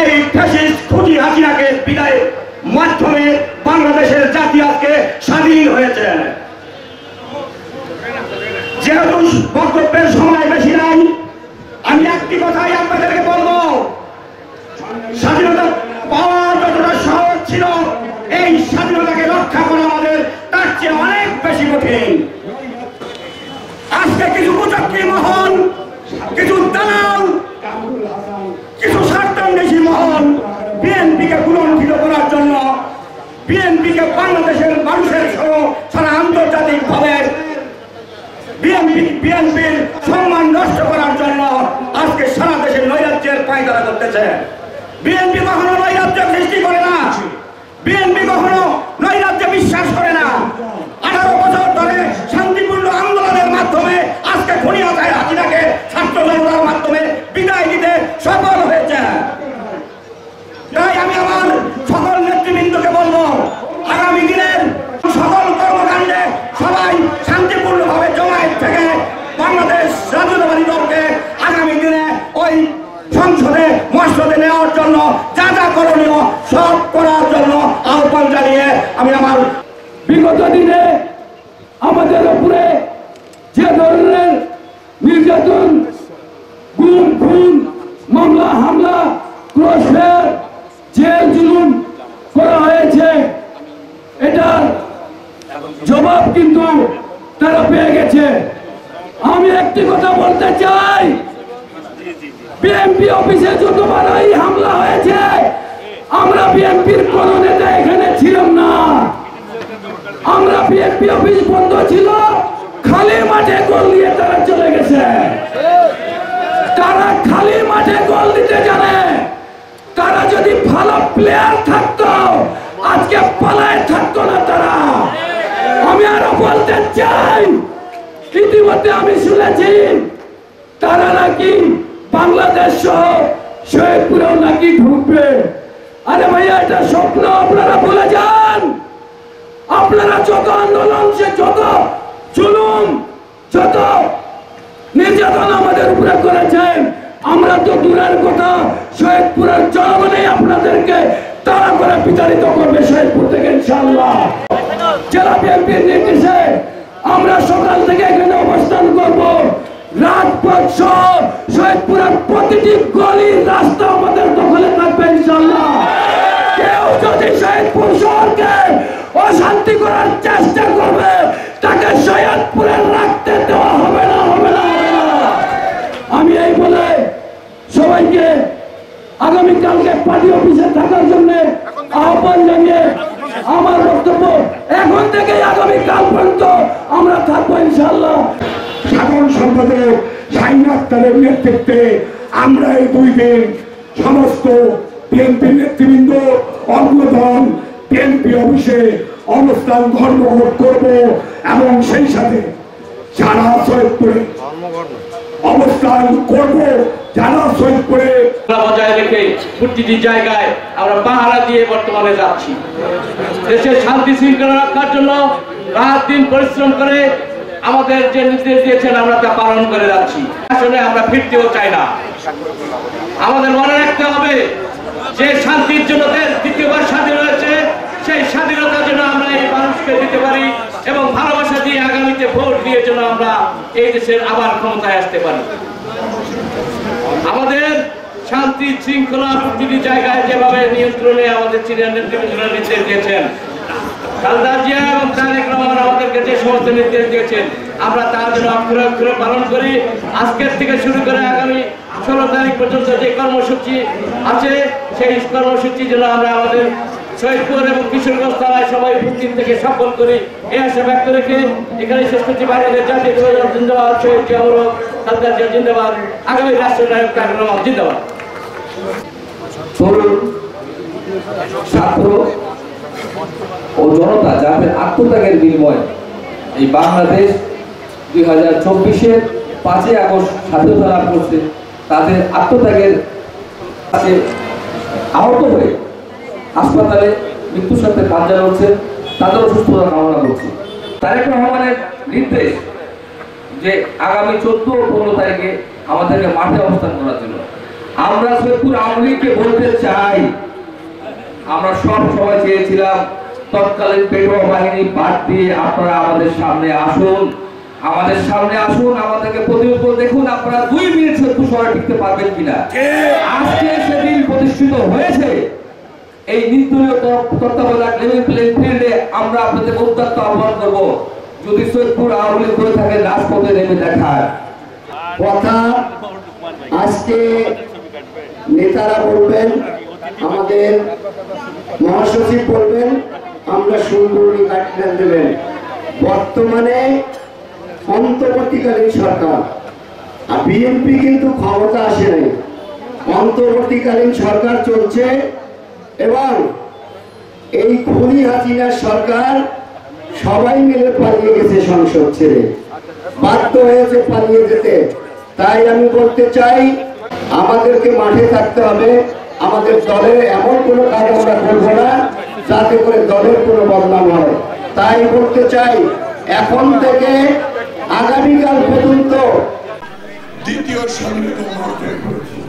এই ফ্যাসিস্ট খুনি হাসিনাকে বিদায়ের মাধ্যমে বাংলাদেশের জাতি আজকে স্বাধীন হয়েছে। যেহেতু বক্তব্যের সময় বেশি নাই, আমি একটি কথাই আপনাদেরকে বলবো, স্বাধীনতা পাওয়া যতটা সহজ ছিল, এই স্বাধীনতাকে রক্ষা করা আমাদের তার চেয়ে অনেক বেশি কঠিন। আজকে কিছু কুচক্রী মহল, কিছু দালাল, কিছু স্বার্থান্বেষী মহল বিএনপিকে কুলঙ্ঘিত করার জন্য, বিএনপিকে বাংলাদেশের মানুষের সহ সারা আন্তর্জাতিক ভাবে বিএনপির সম্মান নষ্ট করার জন্য আজকে সারা দেশের নৈরাজ্যের পায়তারা করতেছে। বিএনপি কখনো নৈরাজ্য সৃষ্টি করে না, বিএনপি কখনো নৈরাজ্যে বিশ্বাস করে না। 18 বছর ধরে শান্তিপূর্ণ আন্দোলনের মাধ্যমে আজকে খুনি হাসিনাকে ছাত্র জনতার মাধ্যমে বিদায় দিতে সফল হয়েছে। তাই আমি আমার সকল নেতৃবৃন্দকে বলবো, আগামী দিনের সকল কর্মকাণ্ডে সবাই শান্তিপূর্ণভাবে জমায়েত থেকে বাংলাদেশ জাতীয়তাবাদী দলকে আগামী দিনে ওই সংসদে মসনদে নেওয়ার জন্য যা যা করণীয় সব করার জন্য আহ্বান জানিয়ে আমি আমার বিগত দিনে আমাদের উপরে যে ধরনের নির্যাতন, গুম খুন, মামলা হামলা, ক্রসফায়ার, জেল জুলুম করা হয়েছে, এটার জবাব কিন্তু তারা পেয়ে গেছে। আমি একটি কথা বলতে চাই, বিএনপি অফিসে যতবার এই হামলা হয়েছে, আমরা বিএনপির কোন নেতা এখানে ছিলাম না। আমরা বিএনপি অফিস বন্ধ ছিল, খালি মাঠে গোল দিয়ে তারা চলে গেছে। তারা খালি মাঠে গোল দিতে জানে। তারা যদি ভালো প্লেয়ার থাকতো আজকে পালায় থাকতো না তারা। আমি আরো বলতে চাই, ইতিমধ্যে আমি শুনেছি তারা নাকি বাংলাদেশ সহ শহীদপুরেও নাকি ঢুকবে। আরে ভাইয়া, এটা স্বপ্ন, আপনারা ভুলে যান। আপনারা যত আন্দোলন, সে যত জুলুম, যত নির্যাতন আমাদের উপরে করেছেন, আমরা তো দূরের কথা, শহীদপুরের জনগণই আপনাদেরকে তাড়া করে বিতাড়িত করবে শহীদপুর থেকে ইনশাআল্লাহ। জেলা বিএনপির নির্দেশে আমরা সকাল থেকে এখানে অবস্থান করব। রাজপথ সহ শহীদপুরের প্রতিটি গলি রাস্তা আমাদের দখলে থাকবে ইনশাআল্লাহ। কেউ যদি শহীদপুর শহরকে অশান্তি করার চেষ্টা করবে, তাকে শহীদপুরে রাখতে দেওয়া হবে না, হবে না, হবে না। আমি এই বলে সবাইকে আগামীকালকে পার্টি অফিসে থাকার জন্য আহ্বান জানিয়ে আমার বক্তব্য এখন থেকে আগামীকাল পর্যন্ত আমরা থাকবো ইনশাআল্লাহ। সাধারণ সম্পাদক শাহিন আক্তারের নেতৃত্বে আমরা এই 2 দিন সমস্ত বিএনপি নেতৃবৃন্দ অঙ্গদল বিএনপি অফিসে অবস্থান ধর্মঘট করব এবং সেই সাথে যারা শহীদপুরে অবস্থান করব, যারা শহীদপুরে বজায় রেখে প্রতিটি জায়গায় আমরা পাহারা দিয়ে বর্তমানে যাচ্ছি। দেশের শান্তি শৃঙ্খলা রক্ষার জন্য রাত দিন পরিশ্রম করে আমাদের যে নির্দেশ দিয়েছেন আমরা তা পালন করে যাচ্ছি। আসলে আমরা ফিরতেও চাই না। আমাদের মনে রাখতে হবে যে শান্তির জন্য দেশ দ্বিতীয়বার স্বাধীন হয়েছে, সেই স্বাধীনতার জন্য আমরা এই মানুষকে দিতে পারি এবং ভালোবাসা দিয়ে আগামীতে ভোট দিয়ে যেন আমরা এই দেশের আবার ক্ষমতায় আসতে পারি। আমাদের শান্তি শৃঙ্খলা প্রতিটি জায়গায় যেভাবে নিয়ন্ত্রণে আমাদের সিনিয়র নেতৃবৃন্দরা নির্দেশ দিয়েছেন, খালেদা জিয়া এবং তারেক রহমান আমাদেরকে যে সমস্ত নির্দেশ দিয়েছেন, আমরা তার জন্য অক্ষরে অক্ষরে পালন করি। আজকের থেকে শুরু করে আগামী 16 তারিখ পর্যন্ত যে কর্মসূচি আছে, সেই কর্মসূচি যেন আমরা আমাদের শহীদপুর এবং কিশোরগঞ্জ থানায় সবাই উপস্থিত থেকে সফল করি, এই আশা ব্যক্ত রেখে এখানে শেষ করছি। বাংলাদেশ জাতীয় জিন্দাবাদ, শহীদ জিয়াউর খালেদা জিয়া জিন্দাবাদ, আগামী রাষ্ট্রনায়ক তারেক রহমান জিন্দাবাদ। তরুণ ছাত্র ও জনতা যাদের আত্মত্যাগের বিনিময়ে এই বাংলাদেশ 2024-এর 5ই আগস্ট স্বাধীনতা লাভ করছে, তাদের আত্মত্যাগের কাছে আহত হয়ে হাসপাতালে মৃত্যুর সাথে পাঞ্জা লড়ছে, তাদের সুস্থতা কামনা করছে। তারেক রহমানের নির্দেশ যে আগামী 14 ও 15 তারিখে আমাদেরকে মাঠে অবস্থান করার জন্য, আমরা সৈয়দপুর আওয়ামী লীগকে বলতে চাই, আমরা সব সময় চেয়েছিলাম তৎকালীন পেটোয়া বাহিনী বাদ দিয়ে আপনারা আমাদের সামনে আসুন, আমাদেরকে প্রতিরোধ দেখুন আপনারা 2 মিনিট সৈয়দপুর শহরে টিকতে পারবেন কিনা। আজকে সেদিন প্রতিষ্ঠিত হয়েছে। এই নির্দলীয় তত্ত্বাবধায়ক লেভেল প্লেইং ফিল্ডে আমরা আপনাদের উদ্যত্ত আহ্বান করব, যদি সৈয়দপুর আওয়ামী লীগ করে থাকে রাজপথে নেমে দেখায় কথা আজকে নেতারা বলবেন, আমাদের মহাসচিব বলবেন, আমরা সুন্দরী গাইডলাইন দেবেন। বর্তমানে অন্তর্বর্তীকালীন সরকার, আর বিএনপি কিন্তু ক্ষমতা আসে নাই, অন্তর্বর্তীকালীন সরকার চলছে এবং এই খুনি হাসিনার সরকার সবাই মিলে পালিয়ে গেছে, সংসদ ছেড়ে বাধ্য হয়েছে পালিয়ে যেতে। তাই আমি বলতে চাই আমাদেরকে মাঠে থাকতে হবে, আমাদের দলের এমন কোনো কাজ আমরা করব না যাতে করে দলের কোনো বদনাম হয়। তাই বলতে চাই এখন থেকে আগামীকাল পর্যন্ত দ্বিতীয় স্বাধীনতা মহাত্মা করেছে।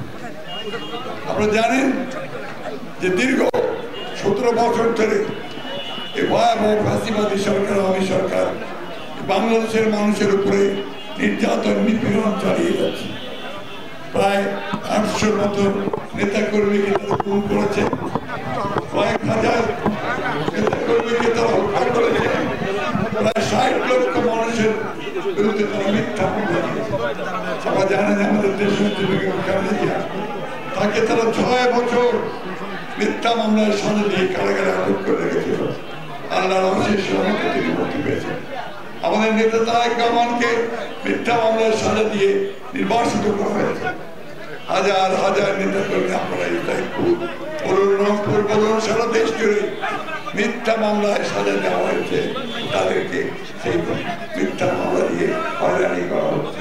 আপনারা জানেন যে দীর্ঘ 17 বছর ধরে এই ভয়াবহ ফাঁসিবাদী সরকার, আওয়ামী সরকার বাংলাদেশের মানুষের উপরে নির্যাতন নিপীড়ন চালিয়ে যাচ্ছে। প্রায় 800 মতো নেতা কর্মীকে তারা খুন করেছে, কয়েক হাজার নেতা কর্মীকে তারা হত্যা করেছে, প্রায় 60 লক্ষ মানুষের বিরুদ্ধে তারা মিথ্যা মামলা দিয়েছে। আপনারা জানেন আমাদের দেশের তাকে তারা 6 বছর মিথ্যা মামলায় সাজা দিয়ে কারাগারে আটক করে রেখেছিল। আল্লাহর অশেষ রহমতে তিনি মুক্তি পেয়েছেন। আমাদের নেতা তারেক রহমানকে মিথ্যা মামলায় সাজা দিয়ে নির্বাসিত করা হয়েছে। হাজার হাজার নেতা কর্মী, আপনারা রংপুর বলুন, সারা দেশ জুড়ে মিথ্যা মামলায় সাজা দেওয়া হয়েছে। তাদেরকে সেই মিথ্যা মামলা দিয়ে হয়রানি করা হচ্ছে।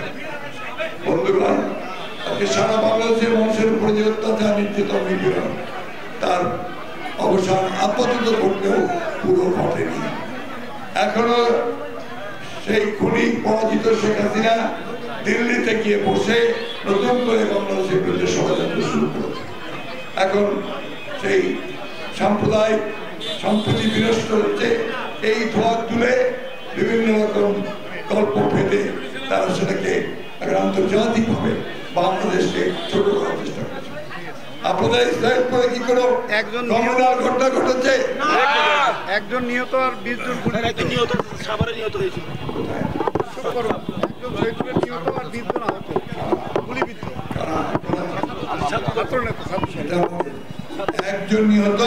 বন্ধুগণ, আজকে সারা বাংলাদেশের মানুষের উপরে যে অত্যাচার, নির্যাতন, নিপীড়ন, তার অবসান আপাতত করতেও পুরো ঘটেনি। এখনো সেই খুনি পরাজিত শেখ হাসিনা দিল্লিতে গিয়ে বসে নতুন করে বাংলাদেশের বিরুদ্ধে ষড়যন্ত্র শুরু করেছে। এখন সেই সাম্প্রদায়িক সম্প্রীতি বিনষ্ট হচ্ছে, এই ধোয়া তুলে বিভিন্ন রকম গল্প ফেলে তারা সেটাকে আন্তর্জাতিকভাবে বাংলাদেশকে ছোট করার চেষ্টা করছে। আপনাদের ইসরায়েল পরে কি কোনো গণনার ঘটনা ঘটেছে? একজন নিহত আর 20 জন নিহত, সাভারে নিহত হয়েছিল। একজন নিহত,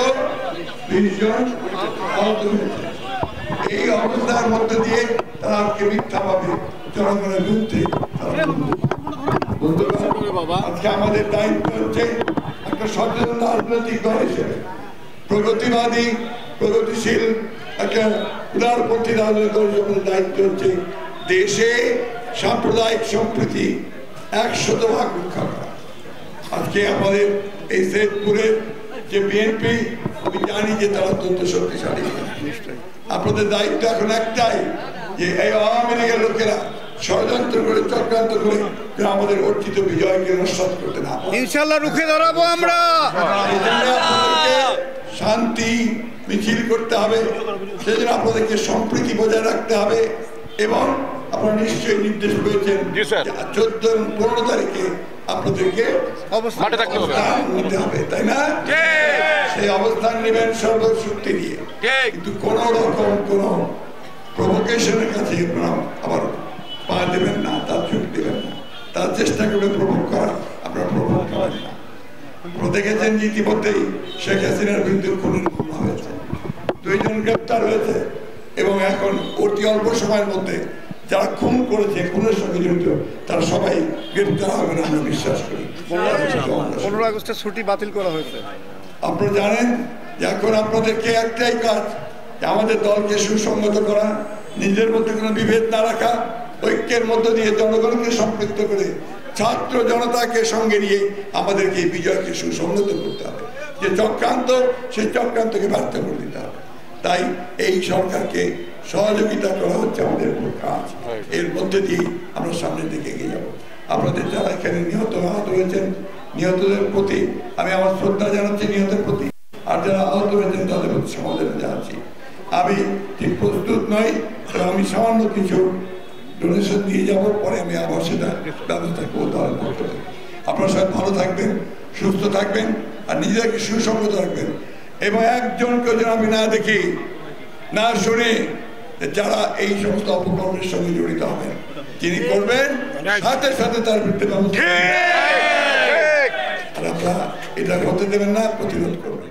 20 জন আহত হয়েছে। এই অবস্থার মধ্যে দিয়ে তারা আজকে মিথ্যাভাবে জনগণের বিরুদ্ধে আজকে আমাদের দায়িত্ব হচ্ছে একটা সচেতন রাজনৈতিক দল হিসেবে প্রগতিবাদী, প্রগতিশীল একটা উদারপন্থী রাজনৈতিক দল হিসেবে দায়িত্ব হচ্ছে দেশে সাম্প্রদায়িক সম্প্রীতি 100% রক্ষা করা। আজকে আমাদের এই সৈয়দপুরের যে বিএনপি, আমি জানি যে তারা অত্যন্ত শক্তিশালী। আপনাদের দায়িত্ব এখন একটাই, যে এই আওয়ামী লীগের লোকেরা ষড়যন্ত্র করে, চক্রান্ত করে আমাদের অর্জিত বিজয়কে নস্যাৎ করতে না পারে। ইনশাআল্লাহ রুখে দাঁড়াবো আমরা। আপনাদেরকে শান্তি মিছিল করতে হবে, সেজন্য আপনাদেরকে সম্প্রীতি বজায় রাখতে হবে। এবং আপনারা নিশ্চয়ই নির্দেশ পেয়েছেন 14 এবং 15 তারিখে আপনাদেরকে অবস্থান নিতে হবে, তাই না? সেই অবস্থান নেবেন সর্বশক্তি দিয়ে, কিন্তু কোন রকম কোন প্রভোকেশনের কাছে আবার পা দেবেন না, তার ঝুঁক দেবেন না, তার চেষ্টা করবে প্রভোগ করার, আপনারা প্রভোগ করেন না। দেখেছেন যে ইতিমধ্যেই শেখ হাসিনার বিরুদ্ধে খুনের মামলা হয়েছে, 2 জন গ্রেপ্তার হয়েছে এবং এখন অতি অল্প সময়ের মধ্যে যারা খুন করেছে, খুনের সঙ্গে জড়িত, তারা সবাই গ্রেপ্তার হবে না আমরা বিশ্বাস করি। 15 আগস্টের ছুটি বাতিল করা হয়েছে। আপনারা জানেন যে এখন আপনাদেরকে একটাই কাজ, আমাদের দলকে সুসংগত করা, নিজের মধ্যে কোনো বিভেদ না রাখা, ঐক্যের মধ্য দিয়ে জনগণকে সম্পৃক্ত করে ছাত্র জনতাকে সঙ্গে নিয়ে আমাদেরকে এই বিজয়কে সুসংগত করতে হবে। যে চক্রান্ত, সেই চক্রান্তকে ব্যর্থ করে দিতে হবে। তাই এই সরকারকে সহযোগিতা করা হচ্ছে আমাদের কাজ। এর মধ্যে দিয়ে আমরা সামনের দিকে এগিয়ে যাব। আপনাদের যারা এখানে নিহত আহত হয়েছেন নিহতদের প্রতি আমি আমার শ্রদ্ধা জানাচ্ছি, নিহতের প্রতি, আর যারা আহত হয়েছেন তাদের প্রতি সমবেদনা জানাচ্ছি। আমি ঠিক প্রস্তুত নই, আমি সামান্য কিছু ডোনেশন দিয়ে যাব, পরে আমি আবার সেটা ব্যবস্থা করতে হবে। আপনারা সবাই ভালো থাকবেন, সুস্থ থাকবেন, আর নিজেদেরকে সুসংগত রাখবেন, এবং একজনকে যেন আমি না দেখি না শুনি যারা এই সমস্ত অপকর্মের সঙ্গে জড়িত হবেন। তিনি করবেন, সাথে সাথে তার বিরুদ্ধে ব্যবস্থা, আর আপনারা এটা হতে দেবেন না, প্রতিরোধ করবেন।